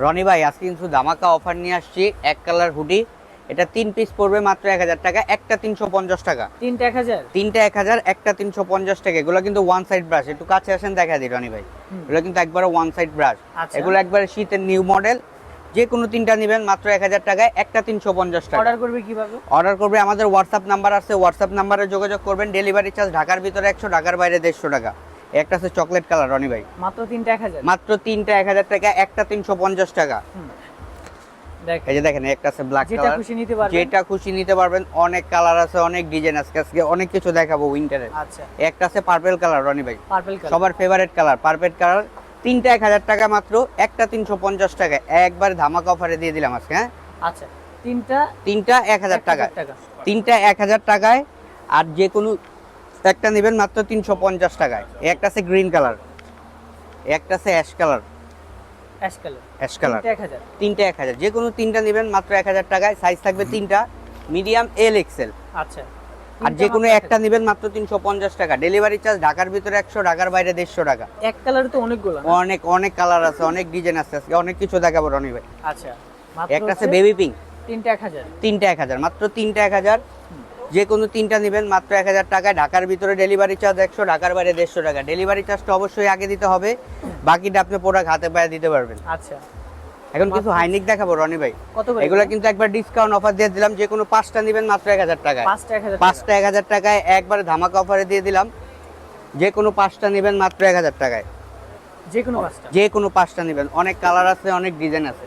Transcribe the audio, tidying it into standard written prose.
রনি ভাই আজকে কিন্তু ধামাকা অফার নিয়ে আসছি, এক কালার হুডি। এটা 3 পিস পড়বে মাত্র 1000 টাকা, একটা 350 টাকা। তিনটা 1000, তিনটা 1000, একটা 350 টাকা। এগুলো কিন্তু ওয়ান সাইড ব্রাশ, একটু কাছে আসেন দেখা দিই রনি ভাই। এগুলো কিন্তু একবারে ওয়ান সাইড ব্রাশ। আচ্ছা। এগুলো একবারে শীতের নিউ মডেল। যে কোনো তিনটা নেবেন মাত্র 1000 টাকায়, একটা 350 টাকা। অর্ডার করবে কিভাবে? অর্ডার করবে আমাদের হোয়াটসঅ্যাপ নাম্বার আছে, হোয়াটসঅ্যাপ নাম্বারে যোগাযোগ করবেন। ডেলিভারি চার্জ ঢাকার ভিতরে 100, ঢাকার বাইরে 150 টাকা। একটা আছে চকলেট কালার রনি ভাই, মাত্র তিনটা 1000, মাত্র তিনটা 1000 টাকা, একটা 350 টাকা। দেখেন এই যে দেখেন, একটা আছে ব্ল্যাক যেটা কালার, খুশি নিতে পারবেন। যেটা খুশি নিতে পারবেন। অনেক কালার আছে, অনেক ডিজাইন আছে, আজকে অনেক কিছু দেখাবো উইন্টারে। আচ্ছা, একটা আছে পার্পল কালার রনি ভাই, পার্পল কালার, সবার ফেভারিট কালার পার্পল কালার। তিনটা 1000 টাকা মাত্র, একটা 350 টাকা। একবার ধামাকা অফারে দিয়ে দিলাম আজকে। হ্যাঁ, আচ্ছা তিনটা তিনটা 1000 টাকা, 1000 টাকা। তিনটা 1000 টাকায়। আর যে কোনো একটা নেবেন মাত্র 350 টাকায়। একটা আছে গ্রিন কালার, একটা আছে ash colour, ash colour, ash colour. তিনটা 1000, তিনটা 1000, যে কোনো তিনটা নেবেন মাত্র 1000 টাকায়। সাইজ থাকবে তিনটা, মিডিয়াম, এল, এক্সেল। আচ্ছা। আর যে কোনো তিনটা একটা নেবেন মাত্র 350 টাকা। ডেলিভারি চার্জ ঢাকার ভিতরে 100, ঢাকার বাইরে 150 টাকা। এক কালারে তো অনেকগুলো না? অনেক অনেক কালার আছে, অনেক ডিজাইন আছে, আজকে অনেক কিছু দেখাবো রনি ভাই। আচ্ছা, মাত্র একটা আছে বেবি পিঙ্ক, তিনটা 1000, তিনটা 1000, মাত্র তিনটা 1000। যে কোনো তিনটা নেবেন মাত্র 1000 টাকায়। ঢাকার ভিতরে ডেলিভারি চার্জ 100, ঢাকার বাইরে 150 টাকা। ডেলিভারি চার্জটা অবশ্যই আগে দিতে হবে, বাকিটা আপনি প্রোডাক্ট হাতে পায়ে দিতে পারবেন। আচ্ছা। এখন কিছু হাইনিক দেখাবো রনি ভাই। কত করে? এগুলো কিন্তু একবার ডিসকাউন্ট অফার দিয়ে দিলাম, যে কোনো পাঁচটা নেবেন মাত্র 1000 টাকায়। পাঁচটা 1000, পাঁচটা 1000 টাকায়, একবারে ধামাকা অফারে দিয়ে দিলাম। যে কোনো পাঁচটা নেবেন মাত্র 1000 টাকায়। যে কোনো পাঁচটা। যে কোনো পাঁচটা নেবেন, অনেক কালার আছে, অনেক ডিজাইন আছে।